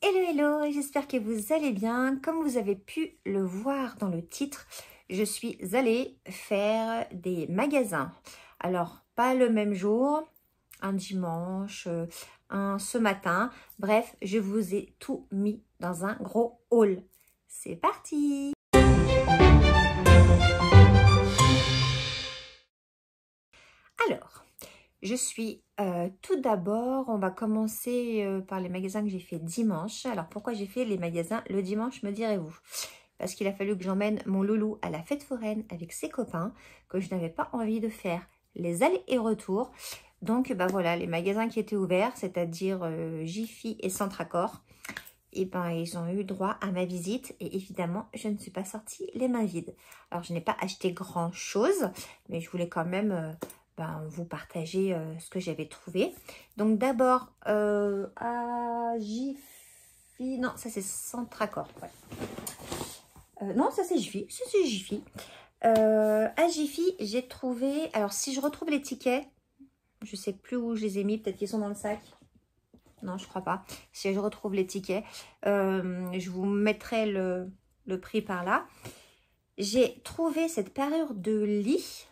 Hello hello, j'espère que vous allez bien. Comme vous avez pu le voir dans le titre, je suis allée faire des magasins. Alors, pas le même jour, un dimanche, ce matin. Bref, je vous ai tout mis dans un gros haul. C'est parti! Alors, je suis tout d'abord, on va commencer par les magasins que j'ai fait dimanche. Alors, pourquoi j'ai fait les magasins le dimanche, me direz-vous? Parce qu'il a fallu que j'emmène mon loulou à la fête foraine avec ses copains, que je n'avais pas envie de faire les allers et retours. Donc, bah voilà, les magasins qui étaient ouverts, c'est-à-dire Jiffy et Centracor, et ben ils ont eu droit à ma visite et évidemment, je ne suis pas sortie les mains vides. Alors, je n'ai pas acheté grand-chose, mais je voulais quand même vous partager ce que j'avais trouvé. Donc, d'abord, à Jiffy, non, ça c'est Centracor, ouais. Non, ça c'est Jiffy, c'est Jiffy. À Jiffy, j'ai trouvé, alors si je retrouve les tickets, je sais plus où je les ai mis, peut-être qu'ils sont dans le sac. Non, je crois pas. Si je retrouve les tickets, je vous mettrai le prix par là. J'ai trouvé cette parure de lit.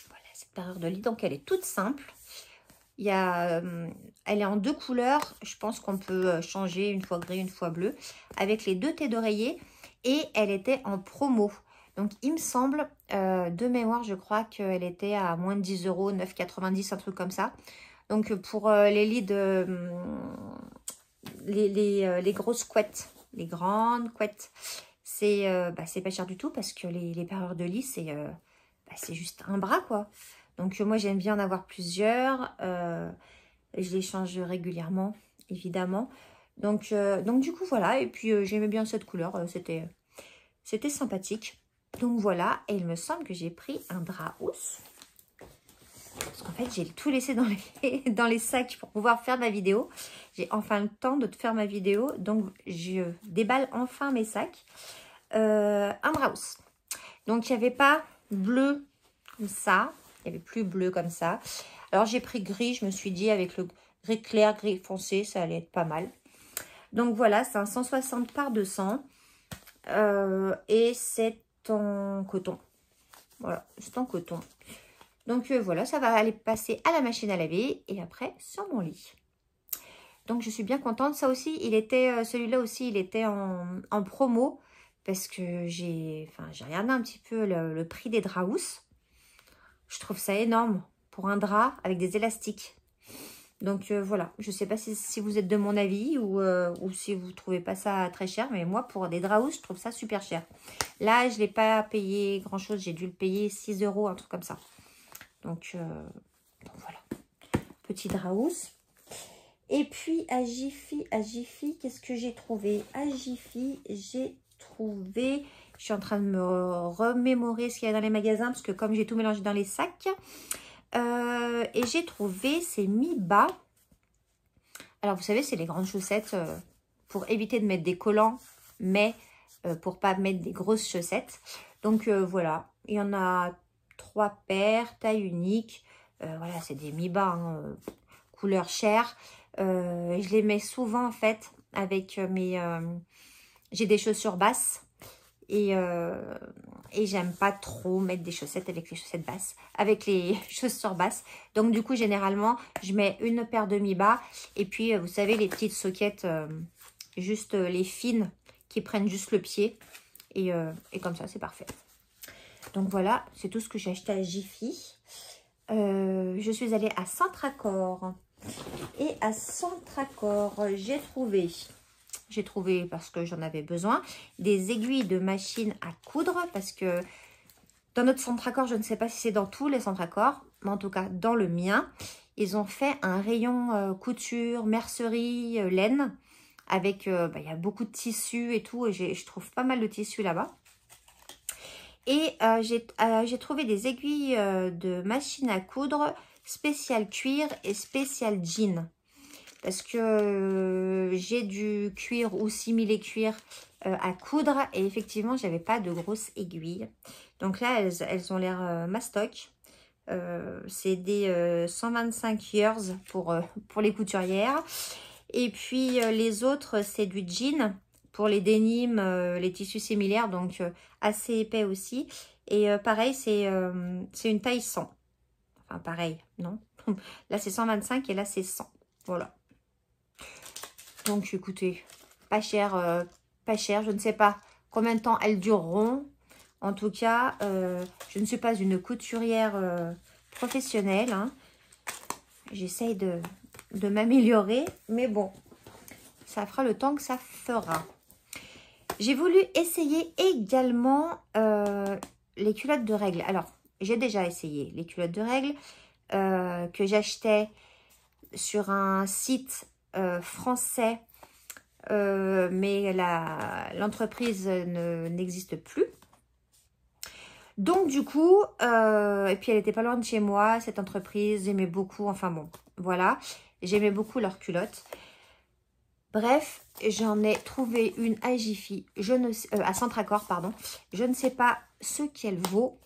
Voilà, cette parure de lit. Donc, elle est toute simple. Il y a, elle est en deux couleurs. Je pense qu'on peut changer une fois gris, une fois bleu. Avec les deux têtes d'oreiller. Et elle était en promo. Donc, il me semble, de mémoire, je crois qu'elle était à moins de 10 €, 9,90 €, un truc comme ça. Donc, pour les lits de... les grosses couettes, les grandes couettes, c'est pas cher du tout parce que les parures de lit, c'est juste un bras, quoi. Donc, moi, j'aime bien en avoir plusieurs. Je les change régulièrement, évidemment. Donc du coup, voilà. Et puis, j'aimais bien cette couleur. C'était sympathique. Donc, voilà. Et il me semble que j'ai pris un drap housse. Parce qu'en fait, j'ai tout laissé dans les sacs pour pouvoir faire ma vidéo. J'ai enfin le temps de faire ma vidéo. Donc, je déballe enfin mes sacs. Un Brauss. Donc, il n'y avait pas bleu comme ça. Il n'y avait plus bleu comme ça. Alors, j'ai pris gris. Je me suis dit, avec le gris clair, gris foncé, ça allait être pas mal. Donc, voilà, c'est un 160 par 200. Et c'est en coton. Voilà, c'est en coton. Donc voilà, ça va aller passer à la machine à laver et après sur mon lit. Donc je suis bien contente. Ça aussi, celui-là aussi, il était en promo parce que j'ai regardé un petit peu le prix des draps housses. Je trouve ça énorme pour un drap avec des élastiques. Donc voilà, je ne sais pas si vous êtes de mon avis ou si vous ne trouvez pas ça très cher. Mais moi, pour des draps housses, je trouve ça super cher. Là, je ne l'ai pas payé grand-chose. J'ai dû le payer 6 €, un truc comme ça. Donc voilà, petit drap housse. Et puis à Jiffy, qu'est-ce que j'ai trouvé? À Jiffy, j'ai trouvé, je suis en train de me remémorer ce qu'il y a dans les magasins, parce que comme j'ai tout mélangé dans les sacs, et j'ai trouvé ces mi-bas. Alors vous savez, c'est les grandes chaussettes pour éviter de mettre des collants, mais pour pas mettre des grosses chaussettes. Donc voilà, il y en a 3 paires, taille unique. Voilà, c'est des mi-bas, hein, couleur chair. Je les mets souvent en fait avec mes... j'ai des chaussures basses et j'aime pas trop mettre des chaussettes avec les chaussettes basses, avec les chaussures basses. Donc du coup, généralement, je mets une paire de mi-bas et puis vous savez, les petites soquettes, juste les fines qui prennent juste le pied et comme ça, c'est parfait. Donc voilà, c'est tout ce que j'ai acheté à Jiffy. Je suis allée à Centracor. Et à Centracor, j'ai trouvé, parce que j'en avais besoin, des aiguilles de machine à coudre. Parce que dans notre Centracor, je ne sais pas si c'est dans tous les Centracor, mais en tout cas dans le mien, ils ont fait un rayon couture, mercerie, laine. Avec, il y a beaucoup de tissus et tout. Et je trouve pas mal de tissus là-bas. Et j'ai trouvé des aiguilles de machine à coudre spécial cuir et spécial jean. Parce que j'ai du cuir ou similé cuir à coudre. Et effectivement, j'avais pas de grosses aiguilles. Donc là, elles ont l'air mastoc. C'est des 125 years pour les couturières. Et puis les autres, c'est du jean pour les dénimes, les tissus similaires, donc assez épais aussi. Et pareil, c'est une taille 100. Enfin, pareil, non. Là, c'est 125 et là, c'est 100. Voilà. Donc, écoutez, pas cher, pas cher. Je ne sais pas combien de temps elles dureront. En tout cas, je ne suis pas une couturière professionnelle. Hein. J'essaye de m'améliorer, mais bon, ça fera le temps que ça fera. J'ai voulu essayer également les culottes de règles. Alors, j'ai déjà essayé les culottes de règles que j'achetais sur un site français, mais l'entreprise n'existe plus. Donc, du coup, et puis elle était pas loin de chez moi, cette entreprise, j'aimais beaucoup, enfin bon, voilà, j'aimais beaucoup leurs culottes. Bref, j'en ai trouvé une à Jiffy, à Centracor, pardon. Je ne sais pas ce qu'elle vaut.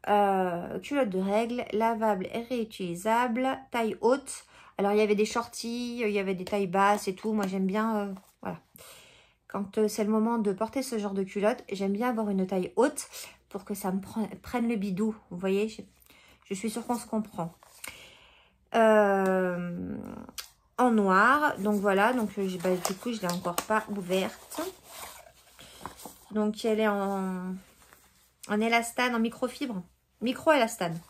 Culotte de règles, lavable et réutilisable, taille haute. Alors, il y avait des shorties, il y avait des tailles basses et tout. Moi, j'aime bien, voilà. Quand c'est le moment de porter ce genre de culotte, j'aime bien avoir une taille haute pour que ça me prenne le bidou. Vous voyez, je suis sûre qu'on se comprend. En noir, donc voilà, donc du coup je l'ai encore pas ouverte. Donc elle est en élastane, en microfibre, micro-élastane.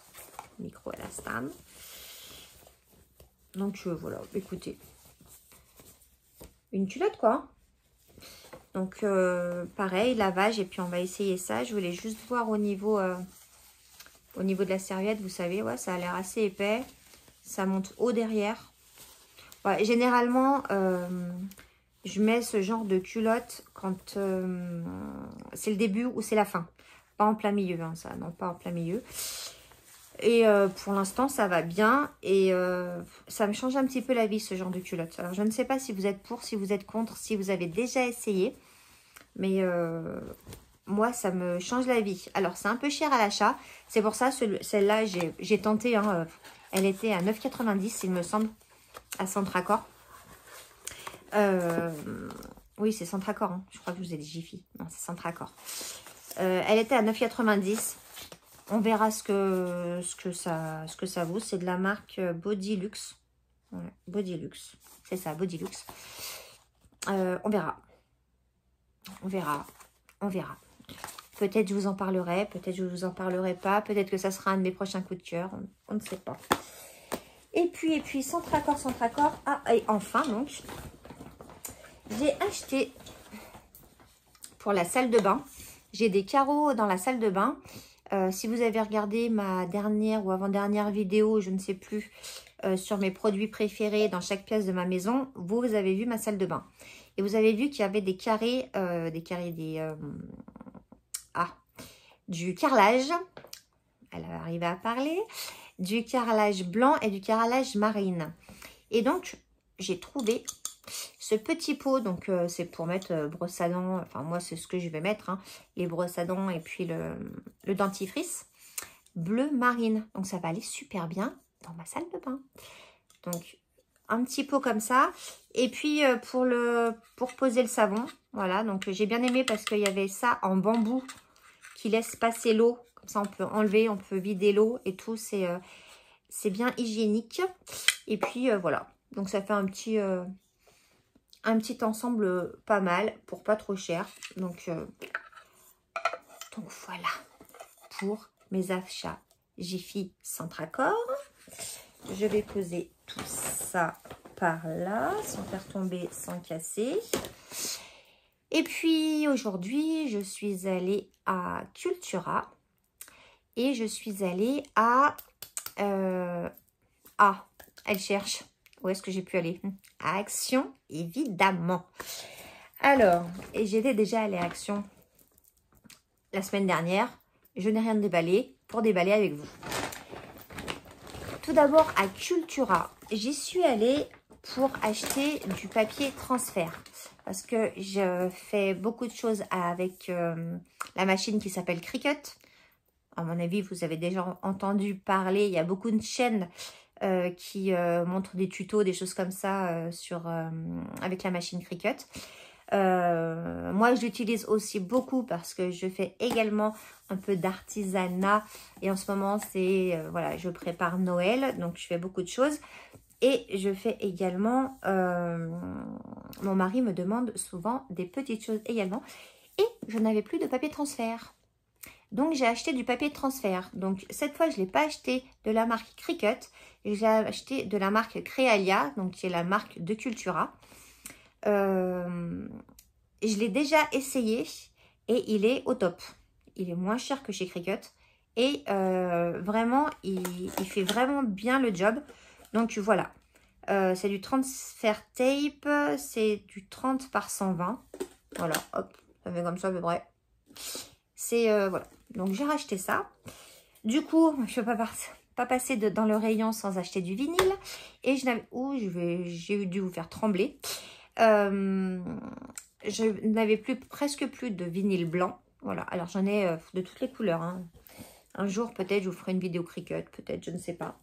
Donc voilà, écoutez, une culotte quoi. Donc pareil, lavage, et puis on va essayer ça. Je voulais juste voir au niveau de la serviette, vous savez, ouais, ça a l'air assez épais. Ça monte haut derrière. Ouais, généralement, je mets ce genre de culotte quand c'est le début ou c'est la fin. Pas en plein milieu, hein, ça, non, pas en plein milieu. Et pour l'instant, ça va bien. Et ça me change un petit peu la vie, ce genre de culotte. Alors, je ne sais pas si vous êtes pour, si vous êtes contre, si vous avez déjà essayé. Mais moi, ça me change la vie. Alors, c'est un peu cher à l'achat. C'est pour ça, celle-là, j'ai tenté. Hein, elle était à 9,90, il me semble. À Centracor. Oui, c'est Centracor. Hein. Je crois que je vous ai dit Jiffy. Non, c'est Centracor. Elle était à 9,90. On verra ce que ça vaut. C'est de la marque Bodylux. Ouais, Bodylux. C'est ça, Bodylux. On verra. On verra. On verra. Peut-être je vous en parlerai. Peut-être je ne vous en parlerai pas. Peut-être que ça sera un de mes prochains coups de cœur. On ne sait pas. Et puis, Centracor. Ah, et enfin, donc, j'ai acheté pour la salle de bain. J'ai des carreaux dans la salle de bain. Si vous avez regardé ma dernière ou avant-dernière vidéo, je ne sais plus, sur mes produits préférés dans chaque pièce de ma maison, vous avez vu ma salle de bain. Et vous avez vu qu'il y avait des carrés, du carrelage. Elle va arriver à parler. Du carrelage blanc et du carrelage marine. Et donc, j'ai trouvé ce petit pot. Donc, c'est pour mettre brosse à dents. Enfin, moi, c'est ce que je vais mettre. Hein, les brosses à dents et puis le dentifrice bleu marine. Donc, ça va aller super bien dans ma salle de bain. Donc, un petit pot comme ça. Et puis, pour poser le savon. Voilà, donc j'ai bien aimé parce qu'il y avait ça en bambou qui laisse passer l'eau. Ça, on peut enlever, on peut vider l'eau et tout. C'est bien hygiénique. Et puis, voilà. Donc, ça fait un petit ensemble pas mal pour pas trop cher. Donc voilà pour mes achats Jiffy Centracor. Je vais poser tout ça par là sans faire tomber, sans casser. Et puis, aujourd'hui, je suis allée à Cultura. Et je suis allée à... elle cherche. Où est-ce que j'ai pu aller? À Action, évidemment. Alors, et j'étais déjà allée à Action la semaine dernière. Je n'ai rien déballé pour déballer avec vous. Tout d'abord, à Cultura, j'y suis allée pour acheter du papier transfert. Parce que je fais beaucoup de choses avec la machine qui s'appelle Cricut. À mon avis, vous avez déjà entendu parler. Il y a beaucoup de chaînes qui montre des tutos, des choses comme ça avec la machine Cricut. Moi, je l'utilise aussi beaucoup parce que je fais également un peu d'artisanat. Et en ce moment, c'est voilà, je prépare Noël, donc je fais beaucoup de choses. Et je fais également, mon mari me demande souvent des petites choses également. Et je n'avais plus de papier transfert. Donc, j'ai acheté du papier de transfert. Donc, cette fois, je ne l'ai pas acheté de la marque Cricut. J'ai acheté de la marque Crealia, donc qui est la marque de Cultura. Je l'ai déjà essayé et il est au top. Il est moins cher que chez Cricut. Et vraiment, il fait vraiment bien le job. Donc, voilà. C'est du transfert tape. C'est du 30 par 120. Voilà, hop. Ça fait comme ça à peu près. C'est, voilà. Donc, j'ai racheté ça. Du coup, je ne peux pas passer dans le rayon sans acheter du vinyle. Et j'ai dû vous faire trembler. Je n'avais presque plus de vinyle blanc. Voilà. Alors, j'en ai de toutes les couleurs. Hein. Un jour, peut-être, je vous ferai une vidéo Cricut. Peut-être, je ne sais pas.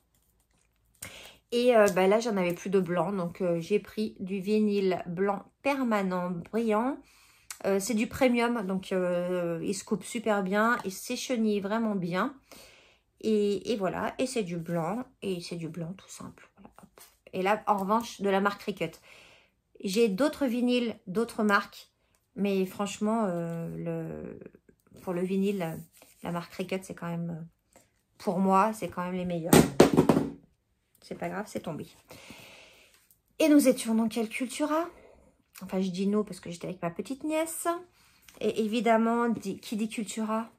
Et là, j'en avais plus de blanc. Donc, j'ai pris du vinyle blanc permanent brillant. C'est du premium, donc il se coupe super bien, il s'échenille vraiment bien. Et voilà, et c'est du blanc, tout simple. Voilà, hop. Et là, en revanche, de la marque Cricut. J'ai d'autres vinyles, d'autres marques, mais franchement, pour le vinyle, la marque Cricut, c'est quand même, pour moi, c'est quand même les meilleurs. C'est pas grave, c'est tombé. Et nous étions dans quelle Cultura ? Enfin, je dis nous parce que j'étais avec ma petite nièce. Et évidemment, qui dit Cultura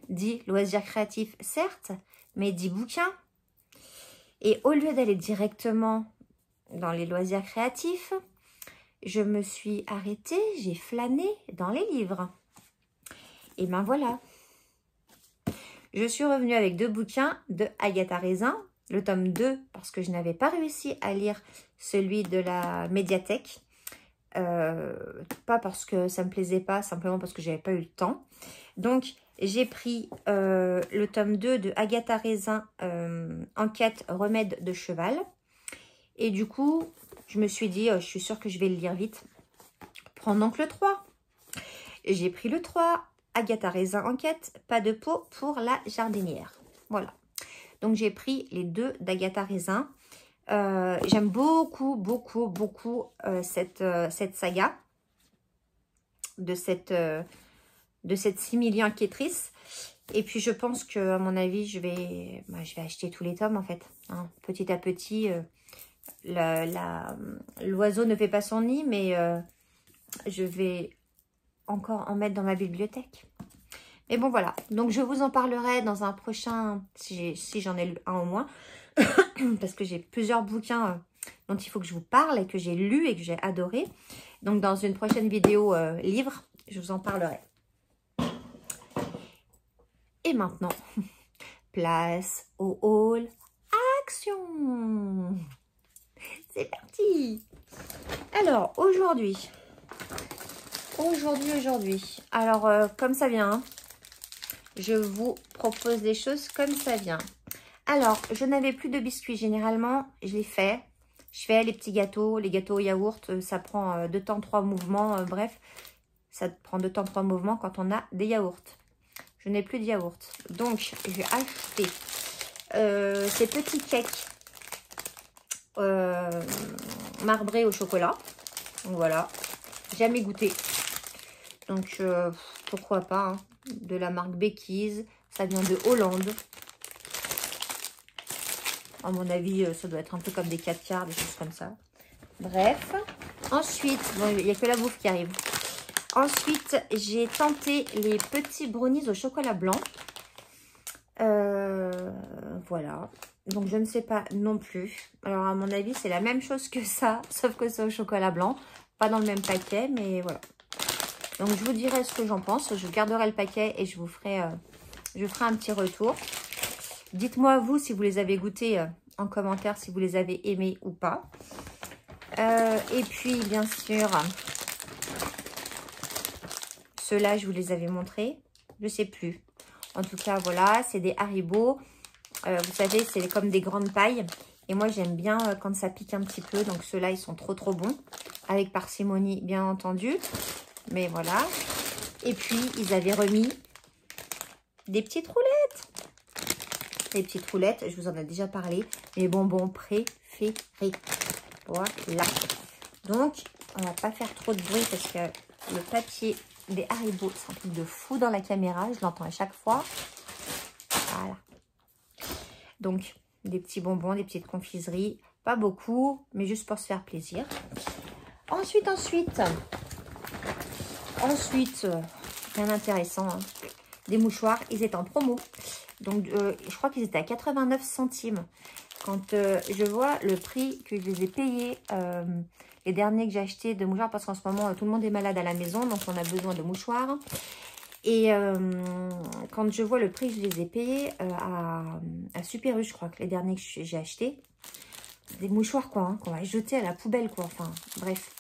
dit loisirs créatifs, certes, mais dit bouquins. Et au lieu d'aller directement dans les loisirs créatifs, je me suis arrêtée, j'ai flâné dans les livres. Et ben voilà. Je suis revenue avec 2 bouquins de Agatha Raisin. Le tome 2, parce que je n'avais pas réussi à lire celui de la médiathèque. Pas parce que ça me plaisait pas, simplement parce que j'avais pas eu le temps. Donc j'ai pris le tome 2 de Agatha Raisin, Enquête remède de cheval. Et du coup je me suis dit je suis sûre que je vais le lire vite. Prends donc le 3. J'ai pris le 3, Agatha Raisin, Enquête, pas de peau pour la jardinière. Voilà, donc j'ai pris les 2 d'Agatha Raisin. J'aime beaucoup cette saga de cette simili-enquêtrice. Et puis je pense que, à mon avis, je vais acheter tous les tomes en fait. Hein. Petit à petit, l'oiseau ne fait pas son nid, mais je vais encore en mettre dans ma bibliothèque. Mais bon voilà, donc je vous en parlerai dans un prochain, si j'en ai lu un au moins. Parce que j'ai plusieurs bouquins dont il faut que je vous parle et que j'ai lu et que j'ai adoré. Donc, dans une prochaine vidéo livre, je vous en parlerai. Et maintenant, place au haul action. C'est parti. Alors, aujourd'hui. Alors, comme ça vient, hein, je vous propose des choses comme ça vient. Alors, je n'avais plus de biscuits. Généralement, je les fais. Je fais les petits gâteaux, les gâteaux au yaourt. Ça prend 2 temps, 3 mouvements. Bref, ça prend 2 temps, 3 mouvements quand on a des yaourts. Je n'ai plus de yaourt. Donc, j'ai acheté ces petits cakes marbrés au chocolat. Donc, voilà. Jamais goûté. Donc, pourquoi pas. Hein. De la marque Becky's. Ça vient de Hollande. À mon avis, ça doit être un peu comme des 4 quarts, des choses comme ça. Bref. Ensuite, bon, il n'y a que la bouffe qui arrive. Ensuite, j'ai tenté les petits brownies au chocolat blanc. Voilà. Donc, je ne sais pas non plus. Alors, à mon avis, c'est la même chose que ça, sauf que c'est au chocolat blanc. Pas dans le même paquet, mais voilà. Donc, je vous dirai ce que j'en pense. Je garderai le paquet et je vous ferai, un petit retour. Dites-moi, vous, si vous les avez goûtés en commentaire, si vous les avez aimés ou pas. Et puis, bien sûr, ceux-là, je vous les avais montrés. Je ne sais plus. En tout cas, voilà, c'est des Haribo. Vous savez, c'est comme des grandes pailles. Et moi, j'aime bien quand ça pique un petit peu. Donc, ceux-là, ils sont trop bons. Avec parcimonie, bien entendu. Mais voilà. Et puis, ils avaient remis des petites roulettes. Les petites roulettes, je vous en ai déjà parlé. Mes bonbons préférés. Voilà. Donc, on va pas faire trop de bruit parce que le papier des Haribo, c'est un truc de fou dans la caméra. Je l'entends à chaque fois. Voilà. Donc, des petits bonbons, des petites confiseries. Pas beaucoup, mais juste pour se faire plaisir. Ensuite, rien d'intéressant. Hein. Des mouchoirs, ils étaient en promo. Donc, je crois qu'ils étaient à 89 centimes. Quand je vois le prix que je les ai payés, les derniers que j'ai achetés de mouchoirs, parce qu'en ce moment, tout le monde est malade à la maison, donc on a besoin de mouchoirs. Et quand je vois le prix que je les ai payés à Super U, je crois que les derniers que j'ai achetés, des mouchoirs quoi, hein, qu'on va jeter à la poubelle quoi, enfin bref.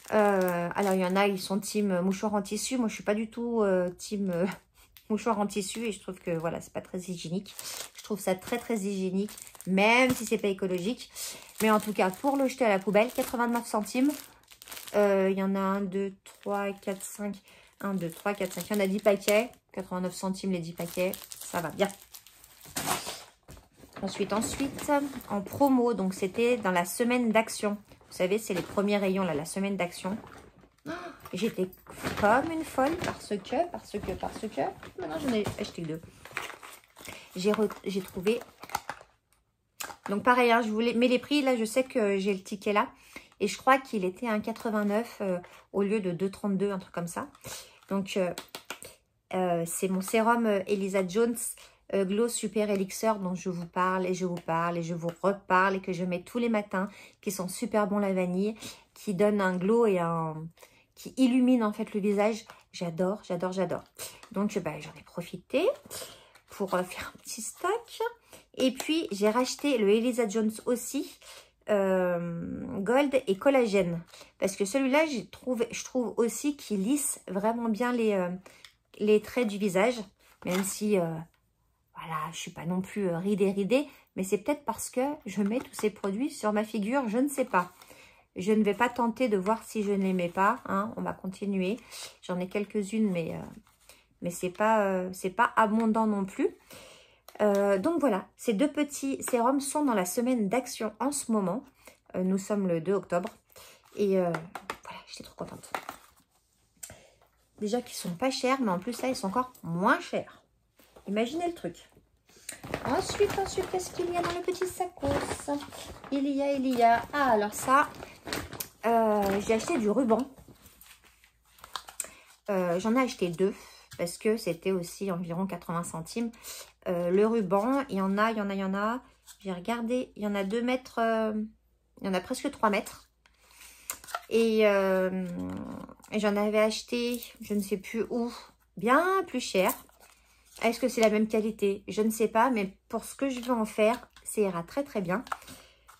Alors il y en a, ils sont team mouchoirs en tissu, moi je suis pas du tout team mouchoirs en tissu et je trouve que voilà, c'est pas très hygiénique. Je trouve ça très hygiénique, même si c'est pas écologique. Mais en tout cas, pour le jeter à la poubelle, 89 centimes. Il y en a 1, 2, 3, 4, 5... 1, 2, 3, 4, 5. Il y en a 10 paquets. 89 centimes les 10 paquets. Ça va bien. Ensuite, en promo. Donc, c'était dans la semaine d'action. Vous savez, c'est les premiers rayons, là, la semaine d'action. Oh, j'étais comme une folle parce que... Maintenant, j'en ai acheté 2. J'ai trouvé... Donc, pareil, hein, je voulais... Mais les prix, là, je sais que j'ai le ticket là. Et je crois qu'il était à 1,89 au lieu de 2,32, un truc comme ça. Donc, c'est mon sérum Elisa Jones Glow Super Elixir dont je vous parle et je vous parle et je vous reparle et que je mets tous les matins, qui sont super bons la vanille, qui donnent un glow et qui illumine en fait le visage. J'adore. Donc, bah, j'en ai profité pour faire un petit stock. Et puis, j'ai racheté le Elisa Jones aussi. Gold et collagène parce que celui-là je trouve aussi qu'il lisse vraiment bien les traits du visage, même si voilà, je suis pas non plus ridée, mais c'est peut-être parce que je mets tous ces produits sur ma figure, je ne sais pas. Je ne vais pas tenter de voir si je ne les mets pas, hein. On va continuer, j'en ai quelques-unes mais c'est pas abondant non plus. Donc voilà, ces 2 petits sérums sont dans la semaine d'action en ce moment. Nous sommes le 2 octobre. Et voilà, j'étais trop contente. Déjà qu'ils sont pas chers, mais en plus là, ils sont encore moins chers. Imaginez le truc. Ensuite, qu'est-ce qu'il y a dans le petit sacos? Il y a... Ah, alors ça, j'ai acheté du ruban. J'en ai acheté 2. Parce que c'était aussi environ 80 centimes. Le ruban, il y en a. J'ai regardé, il y en a 2 mètres, il y en a presque 3 mètres. Et j'en avais acheté, je ne sais plus où, bien plus cher. Est-ce que c'est la même qualité? Je ne sais pas, mais pour ce que je veux en faire, ça ira très bien.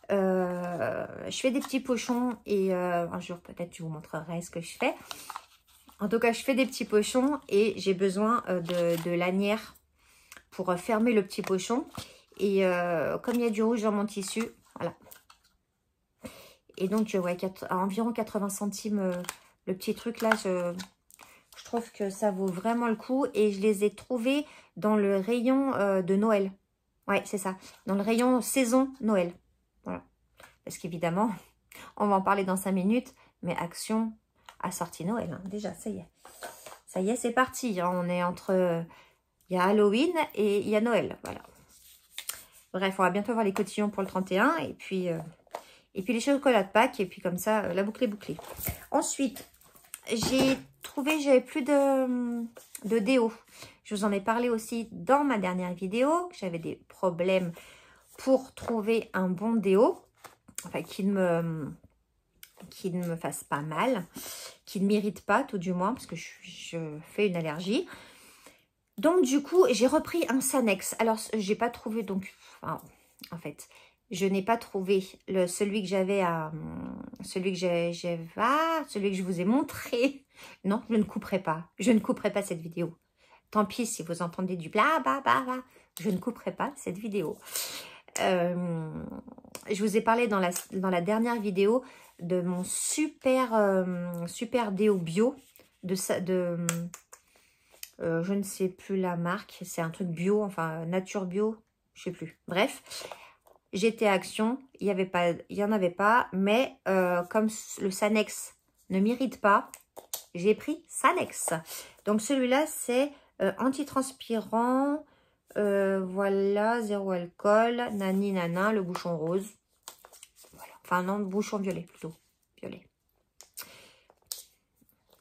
Je fais des petits pochons et un jour peut-être je vous montrerai ce que je fais. En tout cas, je fais des petits pochons et j'ai besoin de lanières pour fermer le petit pochon. Et comme il y a du rouge dans mon tissu, voilà. Et donc, ouais, à environ 80 centimes le petit truc là, je trouve que ça vaut vraiment le coup. Et je les ai trouvés dans le rayon de Noël. Ouais, c'est ça. Dans le rayon saison Noël. Voilà. Parce qu'évidemment, on va en parler dans 5 minutes. Mais Action a sorti Noël. Hein. Déjà, ça y est. Ça y est, c'est parti. Hein. On est entre... Il y a Halloween et il y a Noël. Voilà. Bref, on va bientôt voir les cotillons pour le 31. Et puis les chocolats de Pâques. Et puis comme ça, la boucle est bouclée. Ensuite, j'ai trouvé, j'avais plus de déo. Je vous en ai parlé aussi dans ma dernière vidéo. J'avais des problèmes pour trouver un bon déo. Enfin, qui ne me fasse pas mal. Qui ne m'irrite pas, tout du moins. Parce que je fais une allergie. Donc, du coup, j'ai repris un Sanex. Alors, j'ai pas trouvé, donc... Enfin, en fait, je n'ai pas trouvé celui que j'avais à... celui que je vous ai montré. Non, je ne couperai pas. Je ne couperai pas cette vidéo. Tant pis si vous entendez du bla, bla, bla, bla. Je ne couperai pas cette vidéo. je vous ai parlé dans la dernière vidéo de mon super déo bio je ne sais plus la marque, c'est un truc bio, enfin nature bio, je sais plus. Bref, j'étais à Action, il y en avait pas, mais comme le Sanex ne m'irrite pas, j'ai pris Sanex. Donc celui-là, c'est antitranspirant, voilà, zéro alcool, nani nana, le bouchon rose. Voilà. Enfin non, bouchon violet plutôt, violet.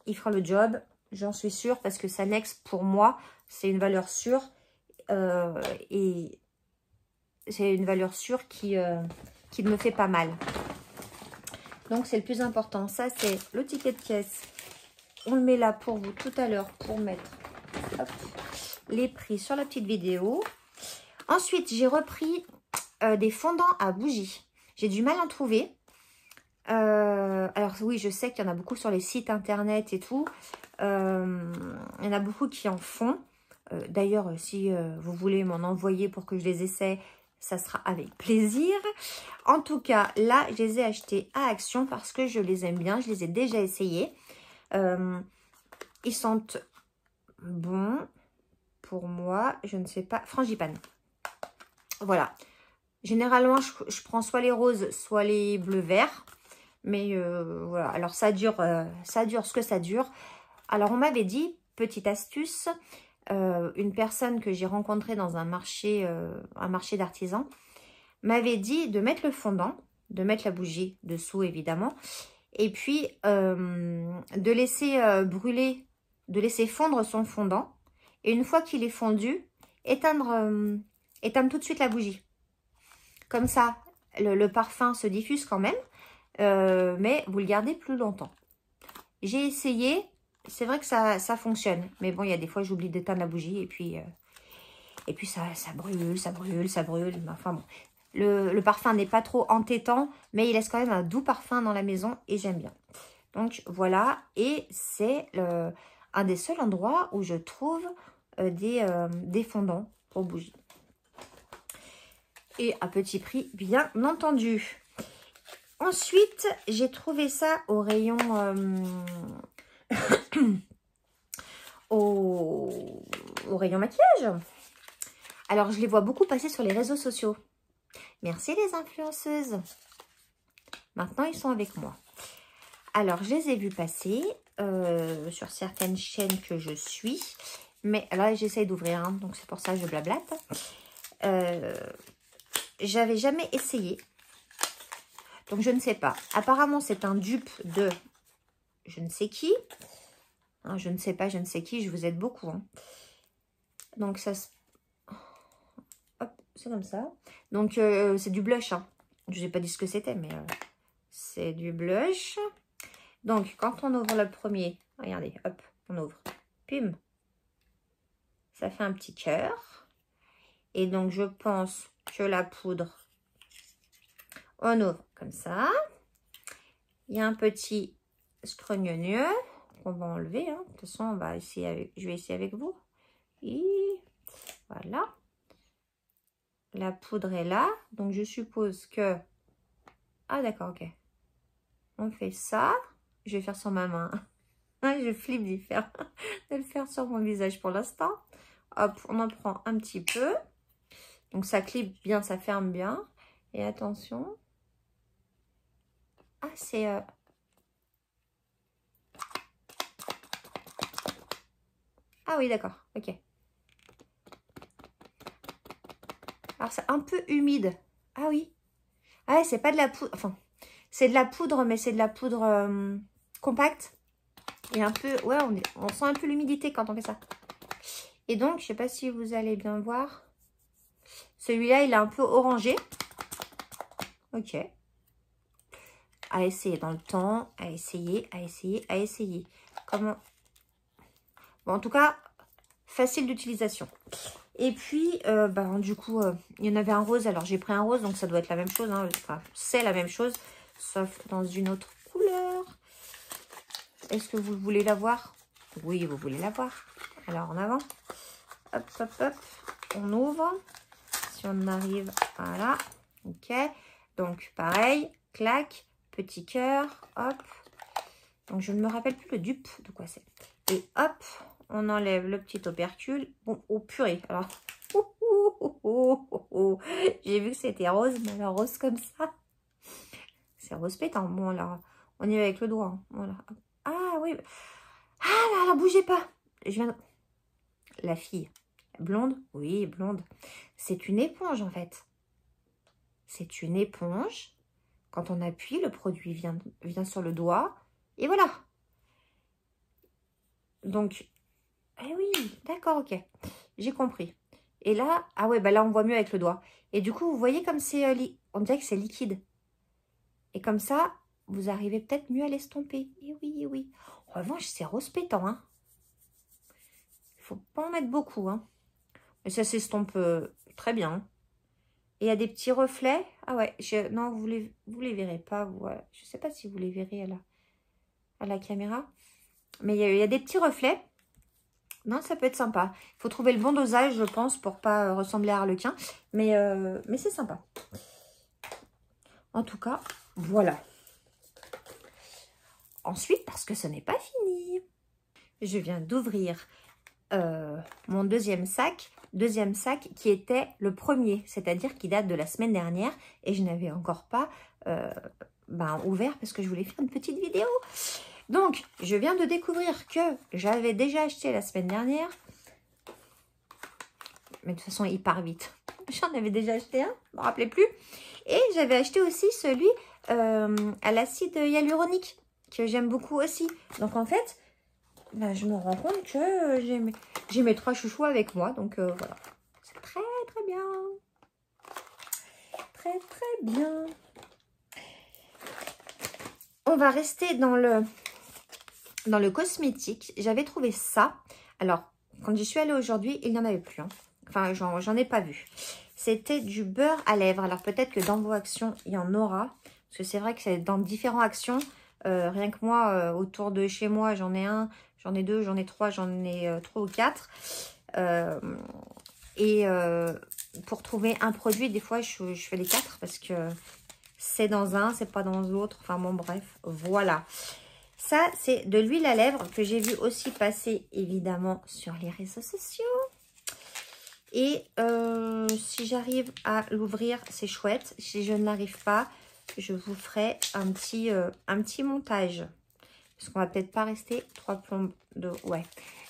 Il fera le job, j'en suis sûre, parce que Sanex, pour moi, c'est une valeur sûre. Et c'est une valeur sûre qui ne me fait pas mal. Donc, c'est le plus important. Ça, c'est le ticket de caisse. On le met là pour vous tout à l'heure pour mettre hop, les prix sur la petite vidéo. Ensuite, j'ai repris des fondants à bougies. J'ai du mal à en trouver. Alors oui, je sais qu'il y en a beaucoup sur les sites internet et tout. Il y en a beaucoup qui en font. D'ailleurs, si vous voulez m'en envoyer pour que je les essaie, ça sera avec plaisir. En tout cas, là, je les ai achetés à Action parce que je les aime bien. Je les ai déjà essayés. Ils sentent bons pour moi. Je ne sais pas. Frangipane. Voilà. Généralement, je prends soit les roses, soit les bleus-verts. Mais voilà. Alors, ça dure ce que ça dure. Alors, on m'avait dit, petite astuce, une personne que j'ai rencontrée dans un marché d'artisans m'avait dit de mettre le fondant, de mettre la bougie dessous évidemment, et puis de laisser brûler, de laisser fondre son fondant, et une fois qu'il est fondu, éteindre tout de suite la bougie. Comme ça, le parfum se diffuse quand même, mais vous le gardez plus longtemps. J'ai essayé, c'est vrai que ça fonctionne, mais bon, il y a des fois j'oublie d'éteindre la bougie, et puis ça brûle, enfin bon. Le parfum n'est pas trop entêtant, mais il laisse quand même un doux parfum dans la maison et j'aime bien. Donc voilà, et c'est un des seuls endroits où je trouve des fondants pour bougies. Et à petit prix, bien entendu. Ensuite, j'ai trouvé ça au rayon... au rayon maquillage. Alors, je les vois beaucoup passer sur les réseaux sociaux. Merci les influenceuses. Maintenant, ils sont avec moi. Alors, je les ai vus passer sur certaines chaînes que je suis. Mais là, j'essaye d'ouvrir, hein, donc c'est pour ça que je blablate. J'avais jamais essayé. Donc, je ne sais pas. Apparemment, c'est un dupe de je ne sais qui. Hein, je ne sais pas, je ne sais qui. Je vous aide beaucoup. Hein. Donc, ça se... Hop, c'est comme ça. Donc, c'est du blush. Hein. Je n'ai pas dit ce que c'était, mais c'est du blush. Donc, quand on ouvre le premier, regardez, hop, on ouvre. Pum. Ça fait un petit cœur. Et donc, je pense que la poudre, on ouvre comme ça. Il y a un petit scrognonieux qu'on va enlever. Hein. De toute façon, on va essayer avec, je vais essayer avec vous. Et voilà. La poudre est là. Donc, je suppose que... Ah, d'accord, ok. On fait ça. Je vais faire sur ma main. Je flippe de le faire sur mon visage pour l'instant. Hop, on en prend un petit peu. Donc, ça clip bien, ça ferme bien. Et attention. Ah, c'est... Ah oui, d'accord. Ok. Alors, c'est un peu humide. Ah oui. Ah, c'est pas de la poudre... Enfin, c'est de la poudre, mais c'est de la poudre compacte. Et un peu... Ouais, on sent un peu l'humidité quand on fait ça. Et donc, je sais pas si vous allez bien voir. Celui-là, il est un peu orangé. Ok. À essayer dans le temps. À essayer, à essayer, à essayer. Comment... Bon, en tout cas, facile d'utilisation. Et puis, du coup, il y en avait un rose. Alors, j'ai pris un rose, donc ça doit être la même chose. Hein. Enfin, c'est la même chose, sauf dans une autre couleur. Est-ce que vous voulez la voir? Oui, vous voulez la voir. Alors, en avant. Hop, hop, hop. On ouvre. Si si on arrive, voilà, ok. Donc, pareil, clac, petit cœur, hop. Donc, je ne me rappelle plus le dupe de quoi c'est. Et hop, on enlève le petit opercule. Bon, oh purée, alors, j'ai vu que c'était rose, mais alors rose comme ça, c'est rose pétant. Bon, alors, on y va avec le doigt, hein. Voilà. Ah oui, ah là, bougez pas. Je viens de... La fille, blonde, oui, blonde. C'est une éponge, en fait. C'est une éponge. Quand on appuie, le produit vient sur le doigt. Et voilà. Donc, eh oui, d'accord, ok. J'ai compris. Et là, ah ouais, bah là, on voit mieux avec le doigt. Et du coup, vous voyez comme c'est... on dirait que c'est liquide. Et comme ça, vous arrivez peut-être mieux à l'estomper. Et oui, et oui. En revanche, c'est rose pétant, hein. Il faut pas en mettre beaucoup, hein. Mais ça s'estompe très bien. Et il y a des petits reflets. Ah ouais, non, vous les verrez pas. Voilà. Je sais pas si vous les verrez à la caméra. Mais il y a des petits reflets. Non, ça peut être sympa. Il faut trouver le bon dosage, je pense, pour pas ressembler à Harlequin. Mais c'est sympa. En tout cas, voilà. Ensuite, parce que ce n'est pas fini, je viens d'ouvrir mon deuxième sac qui était le premier, c'est-à-dire qui date de la semaine dernière. Et je n'avais encore pas ouvert parce que je voulais faire une petite vidéo. Donc, je viens de découvrir que j'avais déjà acheté la semaine dernière. Mais de toute façon, il part vite. J'en avais déjà acheté un, je ne me rappelais plus. Et j'avais acheté aussi celui à l'acide hyaluronique, que j'aime beaucoup aussi. Donc, en fait, je me rends compte que j'ai mes 3 chouchous avec moi. Donc, voilà. C'est très, très bien. Très, très bien. On va rester dans le cosmétique. J'avais trouvé ça. Alors, quand j'y suis allée aujourd'hui, il n'y en avait plus. Hein. Enfin, j'en ai pas vu. C'était du beurre à lèvres. Alors, peut-être que dans vos actions, il y en aura. Parce que c'est vrai que c'est dans différentes actions. Rien que moi, autour de chez moi, j'en ai un, j'en ai 2, j'en ai 3, j'en ai 3 ou 4. Pour trouver un produit, des fois, je fais les 4 parce que c'est dans un, c'est pas dans l'autre. Enfin, bon, bref, voilà. Ça, c'est de l'huile à lèvres que j'ai vu aussi passer, évidemment, sur les réseaux sociaux. Et si j'arrive à l'ouvrir, c'est chouette. Si je ne l'arrive pas, je vous ferai un petit montage. Parce qu'on va peut-être pas rester 3 plombes de... Ouais,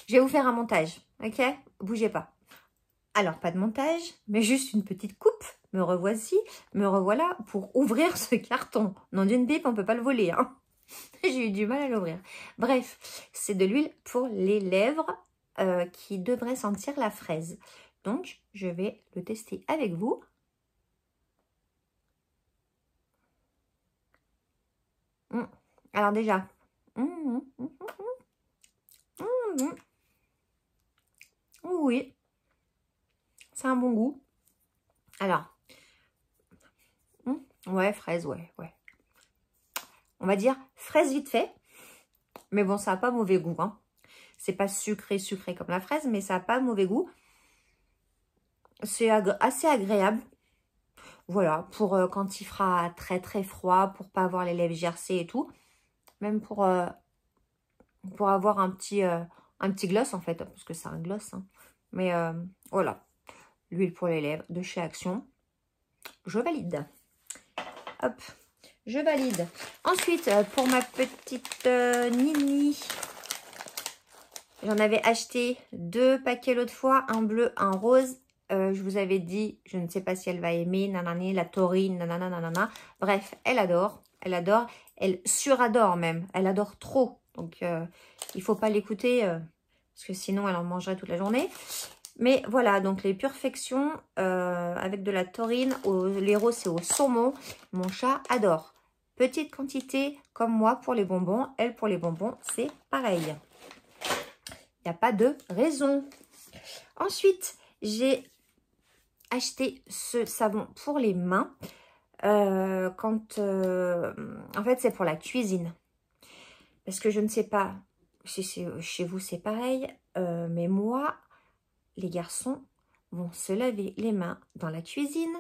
je vais vous faire un montage, ok? Bougez pas. Alors, pas de montage, mais juste une petite coupe. Me revoilà pour ouvrir ce carton. Non, d'une pipe, on peut pas le voler, hein. J'ai eu du mal à l'ouvrir. Bref, c'est de l'huile pour les lèvres qui devrait sentir la fraise. Donc, je vais le tester avec vous. Alors déjà, oui, c'est un bon goût. Alors, ouais, fraise, ouais. On va dire fraise vite fait. Mais bon, ça n'a pas mauvais goût, hein. C'est pas sucré comme la fraise, mais ça n'a pas mauvais goût. C'est assez agréable. Voilà, pour quand il fera très très froid, pour pas avoir les lèvres gercées et tout. Même pour avoir un petit gloss en fait, parce que c'est un gloss. Hein. Mais voilà, l'huile pour les lèvres de chez Action. Je valide. Hop, je valide. Ensuite, pour ma petite Nini, j'en avais acheté 2 paquets l'autre fois, un bleu, un rose. Je vous avais dit, je ne sais pas si elle va aimer, nanani, la taurine, nanana, nanana. Bref, elle adore, elle suradore même, elle adore trop. Donc, il ne faut pas l'écouter, parce que sinon, elle en mangerait toute la journée. Mais voilà, donc les Purfections avec de la taurine, les roses, c'est au saumon. Mon chat adore. Petite quantité, comme moi, pour les bonbons. Elle, pour les bonbons, c'est pareil. Il n'y a pas de raison. Ensuite, j'ai acheté ce savon pour les mains. En fait, c'est pour la cuisine. Parce que je ne sais pas si chez vous c'est pareil. Mais moi, les garçons vont se laver les mains dans la cuisine.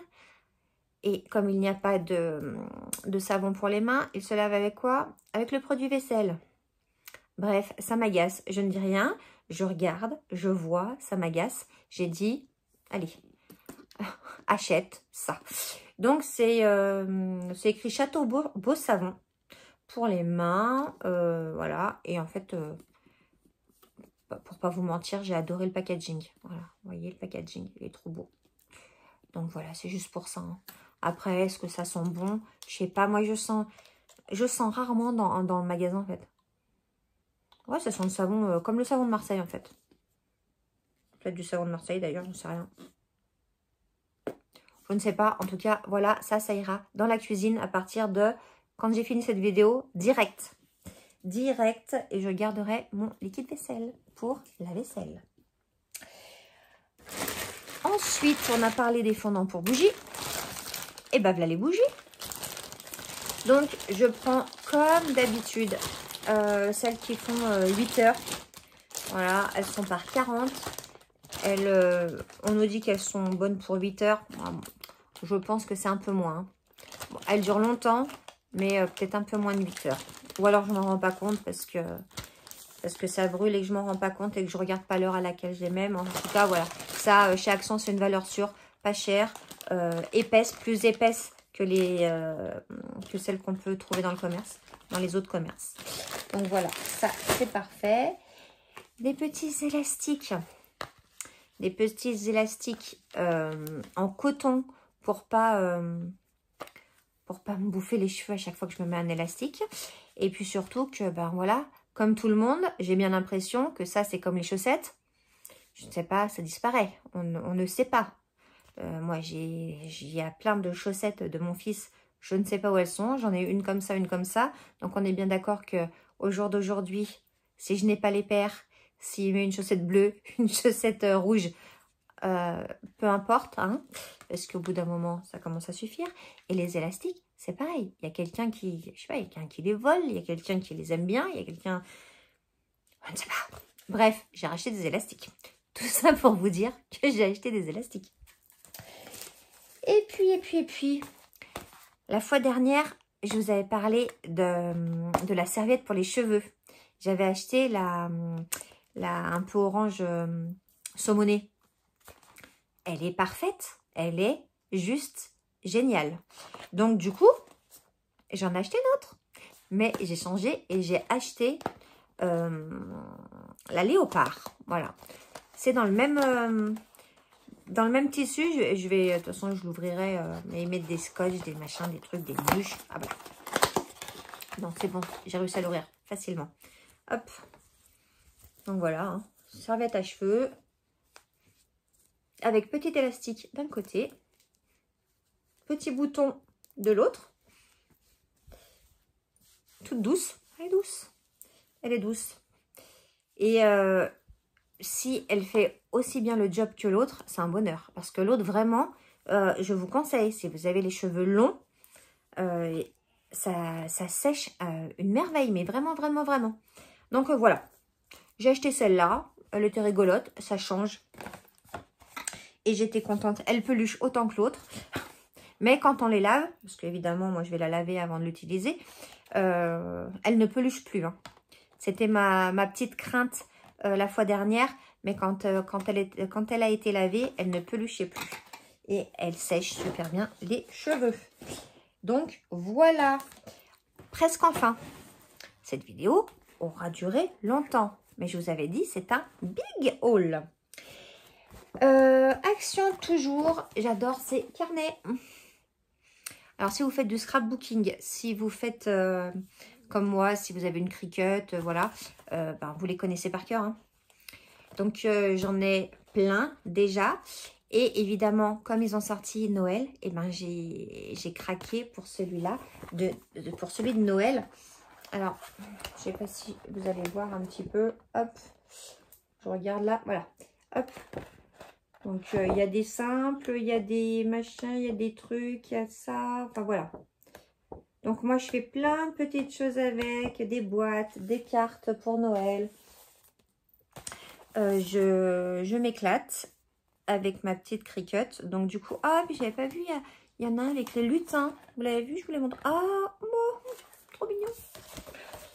Et comme il n'y a pas de savon pour les mains, ils se lavent avec quoi? Avec le produit vaisselle. Bref, ça m'agace. Je ne dis rien. Je regarde, je vois, ça m'agace. J'ai dit, allez, achète ça. Donc, c'est écrit Château Beau Savon pour les mains. Voilà. Et en fait, pour pas vous mentir, j'ai adoré le packaging. Voilà, vous voyez, le packaging, il est trop beau. Donc, voilà, c'est juste pour ça. Hein. Après, est-ce que ça sent bon? Je sais pas. Moi, je sens rarement dans le magasin, en fait. Ouais, ça sent le savon, comme le savon de Marseille, en fait. Peut-être du savon de Marseille, d'ailleurs, je ne sais rien. Je ne sais pas. En tout cas, voilà, ça ira dans la cuisine à partir de, quand j'ai fini cette vidéo, direct. Direct. Et je garderai mon liquide vaisselle pour la vaisselle. Ensuite, on a parlé des fondants pour bougies. Et ben, voilà les bougies. Donc, je prends comme d'habitude celles qui font 8 heures. Voilà, elles sont par 40. On nous dit qu'elles sont bonnes pour 8 heures. Je pense que c'est un peu moins. Bon, elles durent longtemps, mais peut-être un peu moins de 8 heures. Ou alors je ne m'en rends pas compte parce que ça brûle et que je ne m'en rends pas compte et que je ne regarde pas l'heure à laquelle je les mets. Mais en tout cas, voilà. Ça, chez Accent, c'est une valeur sûre, pas chère, épaisse, plus épaisse que celles qu'on peut trouver dans le commerce, dans les autres commerces. Donc voilà, ça, c'est parfait. Des petits élastiques. Des petits élastiques en coton pour pas me bouffer les cheveux à chaque fois que je me mets un élastique. Et puis surtout que, ben voilà, comme tout le monde, j'ai bien l'impression que ça, c'est comme les chaussettes. Je ne sais pas, ça disparaît. On ne sait pas. Moi, il y a plein de chaussettes de mon fils. Je ne sais pas où elles sont. J'en ai une comme ça, une comme ça. Donc, on est bien d'accord qu'au jour d'aujourd'hui, si je n'ai pas les paires, s'il met une chaussette bleue, une chaussette rouge, peu importe, hein, parce qu'au bout d'un moment, ça commence à suffire. Et les élastiques, c'est pareil. Il y a quelqu'un qui, je sais pas, il y a quelqu'un qui les vole, il y a quelqu'un qui les aime bien, il y a quelqu'un... Je ne sais pas. Bref, j'ai racheté des élastiques. Tout ça pour vous dire que j'ai acheté des élastiques. Et puis, la fois dernière, je vous avais parlé de la serviette pour les cheveux. J'avais acheté un peu orange saumonée. Elle est parfaite. Elle est juste géniale. Donc, du coup, j'en ai acheté une autre. Mais j'ai changé et j'ai acheté la léopard. Voilà. C'est dans le même tissu. Je vais, de toute façon, je l'ouvrirai. Mais mettre des scotch, des machins, des trucs, des mouches. Ah bah. Non, c'est bon. J'ai réussi à l'ouvrir facilement. Hop. Donc voilà. Hein. Serviette à cheveux. Avec petit élastique d'un côté. Petit bouton de l'autre. Toute douce. Elle est douce. Elle est douce. Et si elle fait aussi bien le job que l'autre, c'est un bonheur. Parce que l'autre, vraiment, je vous conseille, si vous avez les cheveux longs, ça sèche une merveille. Mais vraiment, vraiment, vraiment. Donc voilà. J'ai acheté celle-là. Elle était rigolote. Ça change. Et j'étais contente. Elle peluche autant que l'autre. Mais quand on les lave, parce qu'évidemment, moi, je vais la laver avant de l'utiliser, elle ne peluche plus. Hein. C'était ma petite crainte la fois dernière. Mais quand elle a été lavée, elle ne peluchait plus. Et elle sèche super bien les cheveux. Donc, voilà. Presque enfin. Cette vidéo aura duré longtemps. Mais je vous avais dit, c'est un big haul. Action toujours. J'adore ces carnets. Alors, si vous faites du scrapbooking, si vous faites comme moi, si vous avez une Cricut, voilà, ben, vous les connaissez par cœur. Hein. Donc, j'en ai plein déjà. Et évidemment, comme ils ont sorti Noël, eh ben, j'ai craqué pour celui-là, pour celui de Noël. Alors, je sais pas si vous allez voir un petit peu. Hop, je regarde là, voilà. Hop. Donc, il y a des simples, il y a des machins, il y a des trucs, il y a ça. Enfin, voilà. Donc, moi, je fais plein de petites choses avec. Des boîtes, des cartes pour Noël. Je m'éclate. avec ma petite Cricut. Donc du coup, ah, puis j'avais pas vu, il y en a un avec les lutins. Vous l'avez vu, je vous l'ai montré. Ah, oh, trop mignon.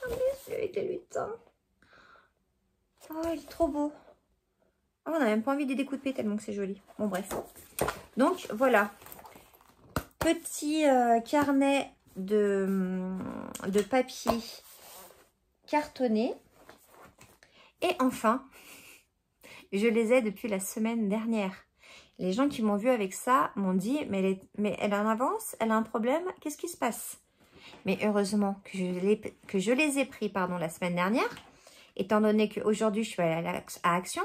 Ah, mais celui avec les lutins. Oh, il est trop beau. Oh, on n'a même pas envie de découper tellement que c'est joli. Bon, bref. Donc, voilà. Petit carnet de papier cartonné. Et enfin, je les ai depuis la semaine dernière. Les gens qui m'ont vu avec ça m'ont dit, mais elle en avance, elle a un problème, qu'est-ce qui se passe? Mais heureusement que je les ai pris la semaine dernière, étant donné qu'aujourd'hui je suis allée à Action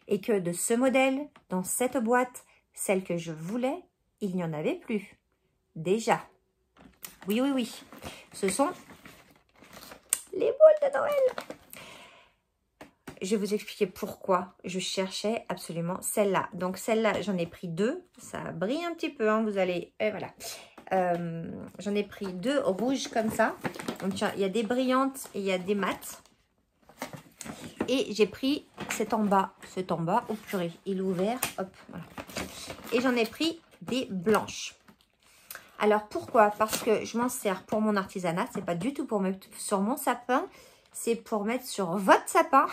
et que de ce modèle, dans cette boîte, celle que je voulais, il n'y en avait plus. Déjà. Oui, oui, oui. Ce sont les boules de Noël. Je vais vous expliquer pourquoi je cherchais absolument celle-là. Donc celle-là, j'en ai pris deux. Ça brille un petit peu, hein, vous allez... Et voilà. J'en ai pris deux rouges comme ça. Donc il y a des brillantes et il y a des mates. Et j'ai pris cet en bas. Oh purée, il est ouvert. Hop, voilà. Et j'en ai pris des blanches. Alors pourquoi? Parce que je m'en sers pour mon artisanat. C'est pas du tout pour mettre sur mon sapin. C'est pour mettre sur votre sapin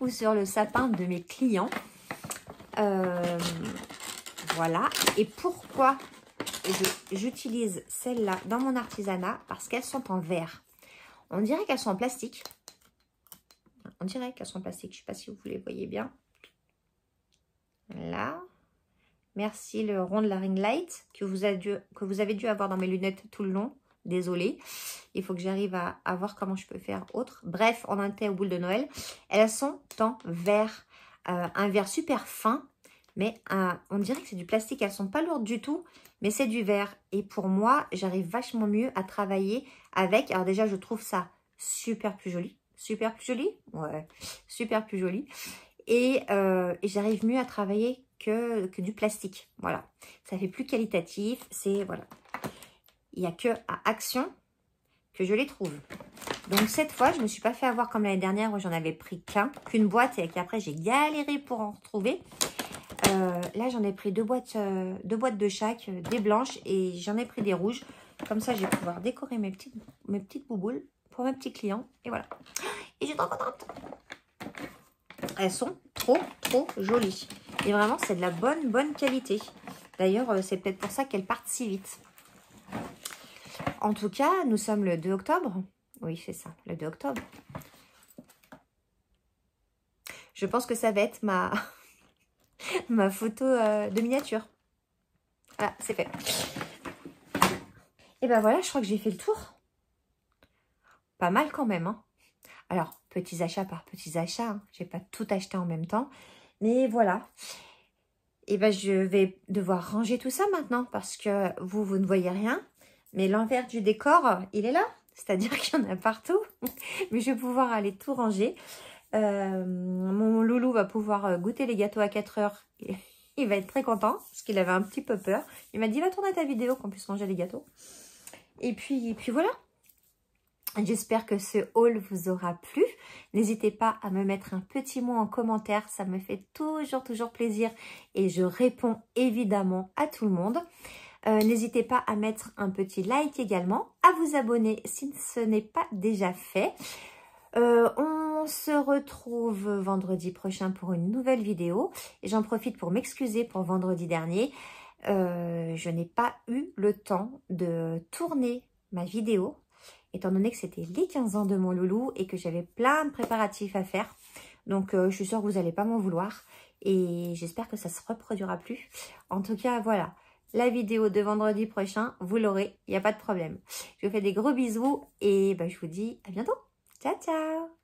ou sur le sapin de mes clients. Voilà. Et pourquoi j'utilise celles-là dans mon artisanat? Parce qu'elles sont en verre. On dirait qu'elles sont en plastique. On dirait qu'elles sont en plastique. Je ne sais pas si vous les voyez bien. Là. Merci le rond de la ring light que vous avez dû avoir dans mes lunettes tout le long. Désolée. Il faut que j'arrive à voir comment je peux faire autre. Bref, on en était aux boules de Noël. Elles sont en verre. Un verre super fin. Mais on dirait que c'est du plastique. Elles ne sont pas lourdes du tout. Mais c'est du verre. Et pour moi, j'arrive vachement mieux à travailler avec. Alors déjà, je trouve ça super plus joli. Super plus joli? Ouais. Super plus joli. Et j'arrive mieux à travailler que du plastique. Voilà. Ça fait plus qualitatif. C'est... Voilà. Il n'y a que à Action que je les trouve. Donc cette fois, je ne me suis pas fait avoir comme l'année dernière où j'en avais pris qu'une boîte et qu'après j'ai galéré pour en retrouver. Là, j'en ai pris deux boîtes de chaque, des blanches et j'en ai pris des rouges. Comme ça, je vais pouvoir décorer mes petites bouboules pour mes petits clients. Et voilà. Et je suis trop contente. Elles sont trop jolies. Et vraiment, c'est de la bonne qualité. D'ailleurs, c'est peut-être pour ça qu'elles partent si vite. En tout cas, nous sommes le 2 octobre. Oui, c'est ça, le 2 octobre. Je pense que ça va être ma photo de miniature. Voilà, c'est fait. Et ben voilà, je crois que j'ai fait le tour. Pas mal quand même, hein. Alors, petits achats par petits achats. Hein. Je n'ai pas tout acheté en même temps. Mais voilà. Et ben je vais devoir ranger tout ça maintenant. Parce que vous ne voyez rien. Mais l'envers du décor, il est là. C'est-à-dire qu'il y en a partout. Mais je vais pouvoir aller tout ranger. Mon loulou va pouvoir goûter les gâteaux à 4 heures. Il va être très content. Parce qu'il avait un petit peu peur. Il m'a dit, va tourner ta vidéo qu'on puisse manger les gâteaux. Et puis voilà. J'espère que ce haul vous aura plu. N'hésitez pas à me mettre un petit mot en commentaire. Ça me fait toujours plaisir. Et je réponds évidemment à tout le monde. N'hésitez pas à mettre un petit like également. À vous abonner si ce n'est pas déjà fait. On se retrouve vendredi prochain pour une nouvelle vidéo. Et j'en profite pour m'excuser pour vendredi dernier. Je n'ai pas eu le temps de tourner ma vidéo. Étant donné que c'était les 15 ans de mon loulou et que j'avais plein de préparatifs à faire. Donc, je suis sûre que vous n'allez pas m'en vouloir. Et j'espère que ça ne se reproduira plus. En tout cas, voilà. La vidéo de vendredi prochain, vous l'aurez. Il n'y a pas de problème. Je vous fais des gros bisous et ben, je vous dis à bientôt. Ciao, ciao!